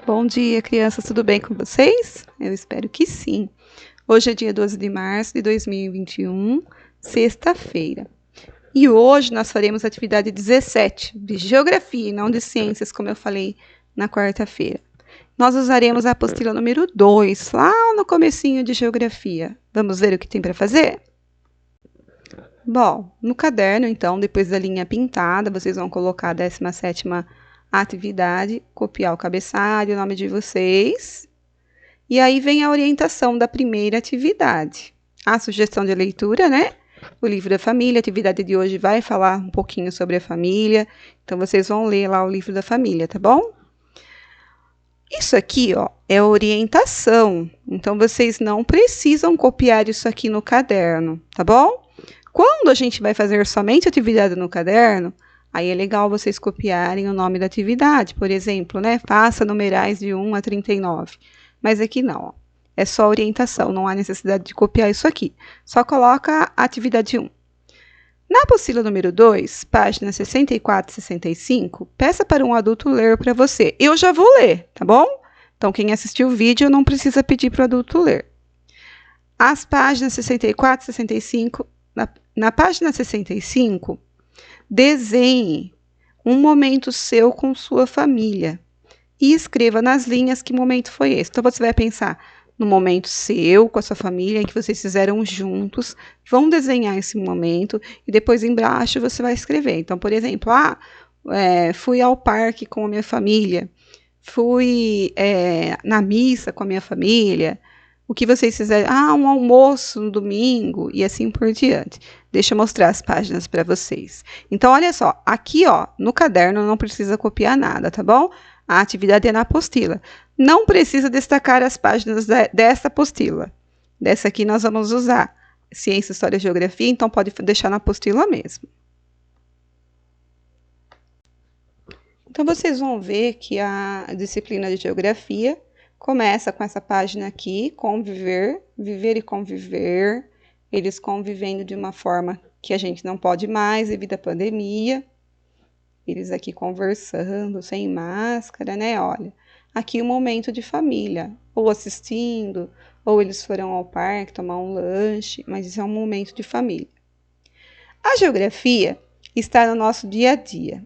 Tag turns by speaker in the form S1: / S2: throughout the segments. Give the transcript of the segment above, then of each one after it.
S1: Bom dia, crianças, tudo bem com vocês? Eu espero que sim. Hoje é dia 12 de março de 2021, sexta-feira. E hoje nós faremos a atividade 17, de Geografia e não de Ciências, como eu falei na quarta-feira. Nós usaremos a apostila número 2, lá no comecinho de Geografia. Vamos ver o que tem para fazer? Bom, no caderno, então, depois da linha pintada, vocês vão colocar a 17ª atividade, copiar o cabeçalho, o nome de vocês. E aí vem a orientação da primeira atividade. A sugestão de leitura, né? O livro da família. A atividade de hoje vai falar um pouquinho sobre a família. Então, vocês vão ler lá o livro da família, tá bom? Isso aqui, ó, é a orientação. Então, vocês não precisam copiar isso aqui no caderno, tá bom? Quando a gente vai fazer somente atividade no caderno, aí é legal vocês copiarem o nome da atividade, por exemplo, né? Faça numerais de 1 a 39. Mas aqui não, ó. É só orientação, não há necessidade de copiar isso aqui. Só coloca a atividade 1. Na apostila número 2, páginas 64 e 65, peça para um adulto ler para você. Eu já vou ler, tá bom? Então, quem assistiu o vídeo não precisa pedir para o adulto ler. As páginas 64 e 65, na página 65, desenhe um momento seu com sua família e escreva nas linhas que momento foi esse. Então, você vai pensar no momento seu, com a sua família, em que vocês fizeram juntos, vão desenhar esse momento e depois embaixo você vai escrever. Então, por exemplo, fui ao parque com a minha família, fui na missa com a minha família, o que vocês fizeram? Um almoço no domingo e assim por diante. Deixa eu mostrar as páginas para vocês. Então, olha só, aqui, ó, no caderno não precisa copiar nada, tá bom? A atividade é na apostila. Não precisa destacar as páginas dessa apostila. Dessa aqui nós vamos usar Ciência, História e Geografia, então pode deixar na apostila mesmo. Então, vocês vão ver que a disciplina de Geografia começa com essa página aqui, conviver, viver e conviver, eles convivendo de uma forma que a gente não pode mais devido à pandemia, eles aqui conversando, sem máscara, né? Olha, aqui um momento de família, ou assistindo, ou eles foram ao parque tomar um lanche, mas isso é um momento de família. A geografia está no nosso dia a dia.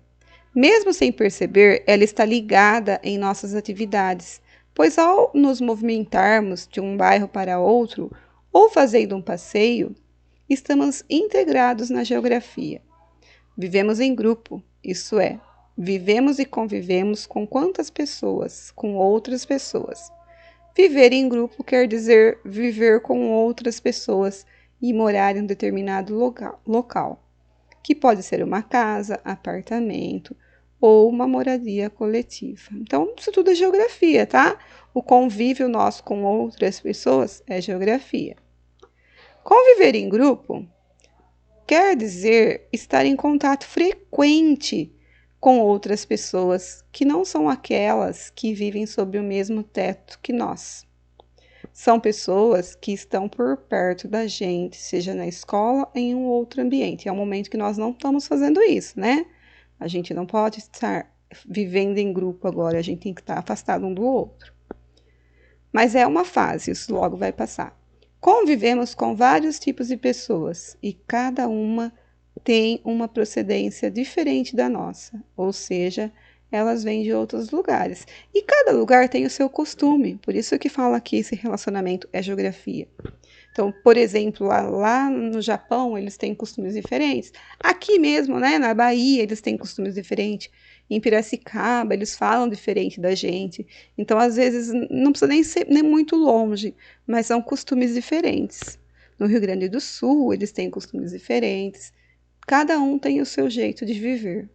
S1: Mesmo sem perceber, ela está ligada em nossas atividades, pois ao nos movimentarmos de um bairro para outro ou fazendo um passeio, estamos integrados na geografia. Vivemos em grupo, isso é, vivemos e convivemos com quantas pessoas? Com outras pessoas. Viver em grupo quer dizer viver com outras pessoas e morar em um determinado local, que pode ser uma casa, apartamento ou uma moradia coletiva. Então, isso tudo é geografia, tá? O convívio nosso com outras pessoas é geografia. Conviver em grupo quer dizer estar em contato frequente com outras pessoas que não são aquelas que vivem sob o mesmo teto que nós. São pessoas que estão por perto da gente, seja na escola ou em um outro ambiente. É um momento que nós não estamos fazendo isso, né? A gente não pode estar vivendo em grupo agora, a gente tem que estar afastado um do outro. Mas é uma fase, isso logo vai passar. Convivemos com vários tipos de pessoas e cada uma tem uma procedência diferente da nossa, ou seja, elas vêm de outros lugares. E cada lugar tem o seu costume, por isso que fala que esse relacionamento é geografia. Então, por exemplo, lá no Japão, eles têm costumes diferentes. Aqui mesmo, né, na Bahia, eles têm costumes diferentes. Em Piracicaba, eles falam diferente da gente. Então, às vezes, não precisa nem ser nem muito longe, mas são costumes diferentes. No Rio Grande do Sul, eles têm costumes diferentes. Cada um tem o seu jeito de viver.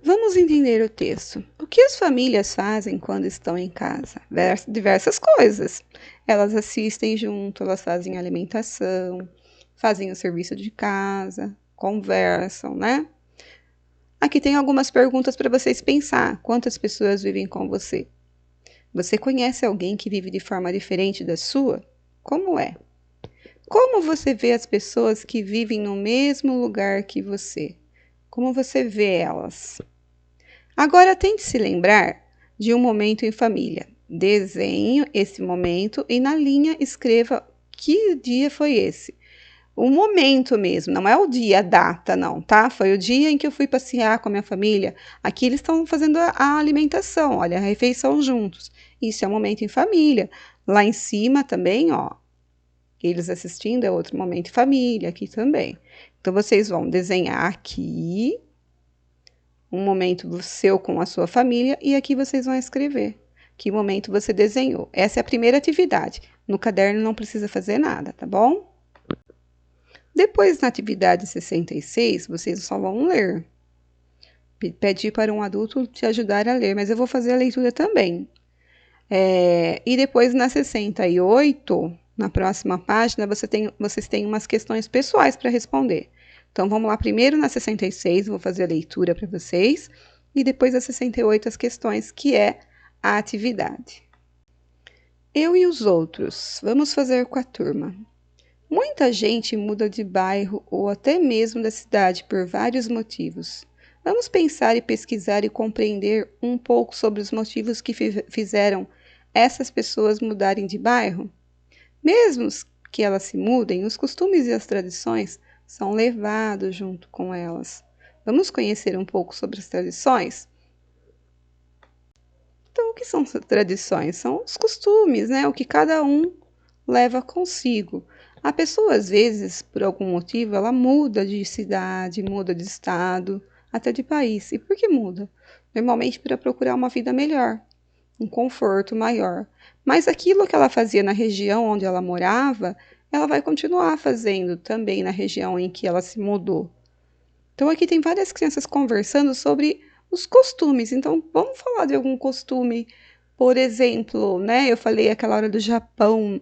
S1: Vamos entender o texto. O que as famílias fazem quando estão em casa? Diversas coisas. Elas assistem junto, elas fazem alimentação, fazem o serviço de casa, conversam, né? Aqui tem algumas perguntas para vocês pensar. Quantas pessoas vivem com você? Você conhece alguém que vive de forma diferente da sua? Como é? Como você vê as pessoas que vivem no mesmo lugar que você? Como você vê elas? Agora tente se lembrar de um momento em família. Desenhe esse momento e na linha escreva que dia foi esse. O momento mesmo, não é o dia, a data, não, tá? Foi o dia em que eu fui passear com a minha família. Aqui eles estão fazendo a alimentação, olha, a refeição juntos. Isso é um momento em família. Lá em cima também, ó, eles assistindo é outro momento em família, aqui também. Então, vocês vão desenhar aqui um momento seu com a sua família e aqui vocês vão escrever que momento você desenhou. Essa é a primeira atividade. No caderno não precisa fazer nada, tá bom? Depois, na atividade 66, vocês só vão ler. Pedir para um adulto te ajudar a ler, mas eu vou fazer a leitura também. E depois, na 68, na próxima página, vocês têm umas questões pessoais para responder. Então, vamos lá. Primeiro, na 66, vou fazer a leitura para vocês. E depois, na 68, as questões, que é a atividade. Eu e os outros, vamos fazer com a turma. Muita gente muda de bairro ou até mesmo da cidade por vários motivos. Vamos pensar e pesquisar e compreender um pouco sobre os motivos que fizeram essas pessoas mudarem de bairro? Mesmo que elas se mudem, os costumes e as tradições são levados junto com elas. Vamos conhecer um pouco sobre as tradições? Então, o que são tradições? São os costumes, né? O que cada um leva consigo. A pessoa, às vezes, por algum motivo, ela muda de cidade, muda de estado, até de país. E por que muda? Normalmente para procurar uma vida melhor, um conforto maior. Mas aquilo que ela fazia na região onde ela morava, ela vai continuar fazendo também na região em que ela se mudou. Então, aqui tem várias crianças conversando sobre os costumes. Então, vamos falar de algum costume. Por exemplo, né? Eu falei aquela hora do Japão.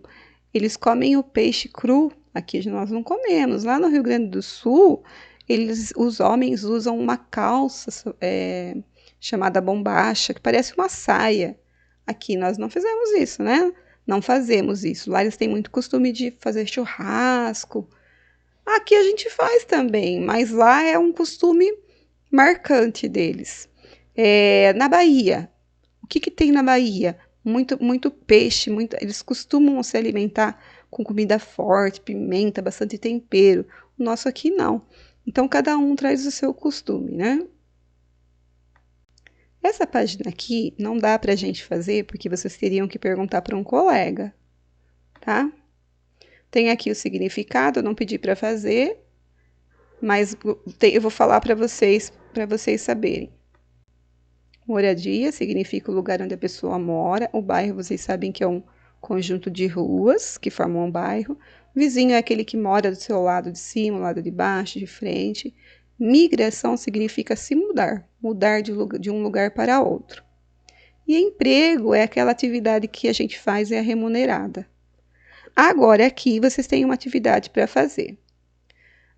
S1: Eles comem o peixe cru. Aqui nós não comemos. Lá no Rio Grande do Sul, os homens usam uma calça chamada bombacha, que parece uma saia. Aqui nós não fizemos isso, né? Não fazemos isso. Lá eles têm muito costume de fazer churrasco. Aqui a gente faz também, mas lá é um costume marcante deles. Na Bahia, o que tem na Bahia? Muito peixe, eles costumam se alimentar com comida forte, pimenta, bastante tempero. O nosso aqui não. Então, cada um traz o seu costume, né? Essa página aqui não dá para a gente fazer, porque vocês teriam que perguntar para um colega, tá? Tem aqui o significado, eu não pedi para fazer, mas eu vou falar para vocês saberem. Moradia significa o lugar onde a pessoa mora. O bairro, vocês sabem que é um conjunto de ruas que formam um bairro. Vizinho é aquele que mora do seu lado de cima, lado de baixo, de frente. Migração significa se mudar de um lugar para outro. E emprego é aquela atividade que a gente faz e é remunerada. Agora, aqui, vocês têm uma atividade para fazer.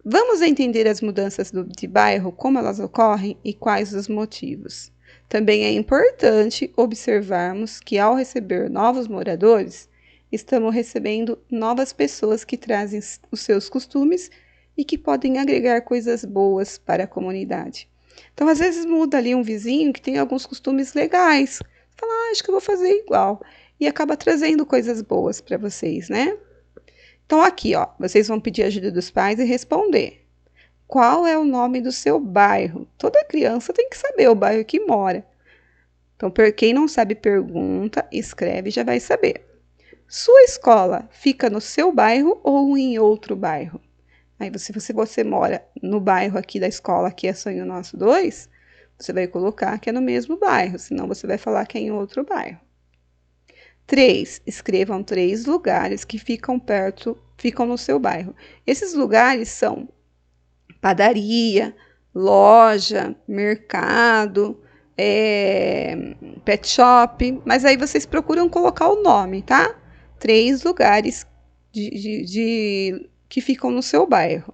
S1: Vamos entender as mudanças de bairro, como elas ocorrem e quais os motivos. Também é importante observarmos que, ao receber novos moradores, estamos recebendo novas pessoas que trazem os seus costumes e que podem agregar coisas boas para a comunidade. Então, às vezes, muda ali um vizinho que tem alguns costumes legais. Fala, acho que eu vou fazer igual. E acaba trazendo coisas boas para vocês, né? Então, aqui, ó, vocês vão pedir ajuda dos pais e responder. Qual é o nome do seu bairro? Toda criança tem que saber o bairro que mora. Então, quem não sabe, pergunta, escreve e já vai saber. Sua escola fica no seu bairro ou em outro bairro? Aí, se você mora no bairro aqui da escola, que é Sonho Nosso 2, você vai colocar que é no mesmo bairro, senão você vai falar que é em outro bairro. 3. Escrevam 3 lugares que ficam no seu bairro. Esses lugares são padaria, loja, mercado, pet shop, mas aí vocês procuram colocar o nome, tá? 3 lugares que ficam no seu bairro.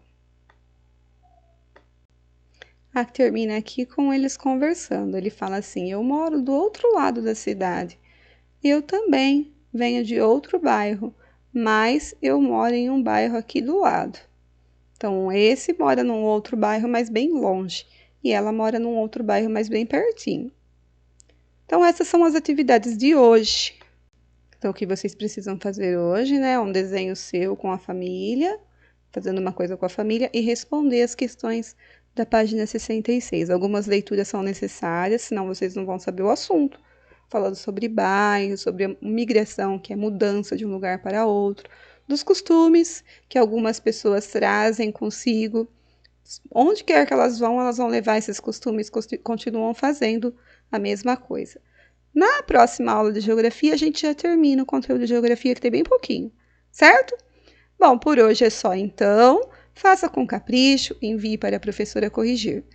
S1: Termina aqui com eles conversando. Ele fala assim: eu moro do outro lado da cidade. Eu também venho de outro bairro, mas eu moro em um bairro aqui do lado. Então, esse mora num outro bairro, mas bem longe. E ela mora num outro bairro, mas bem pertinho. Então, essas são as atividades de hoje. Então, o que vocês precisam fazer hoje, né? Um desenho seu com a família, fazendo uma coisa com a família e responder as questões da página 66. Algumas leituras são necessárias, senão vocês não vão saber o assunto. Falando sobre bairro, sobre a migração, que é mudança de um lugar para outro, dos costumes que algumas pessoas trazem consigo. Onde quer que elas vão levar esses costumes, continuam fazendo a mesma coisa. Na próxima aula de geografia, a gente já termina o conteúdo de geografia, que tem bem pouquinho, certo? Bom, por hoje é só então. Faça com capricho, envie para a professora corrigir.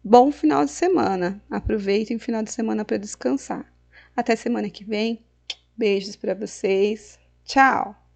S1: Bom final de semana. Aproveitem o final de semana para descansar. Até semana que vem. Beijos para vocês. Tchau!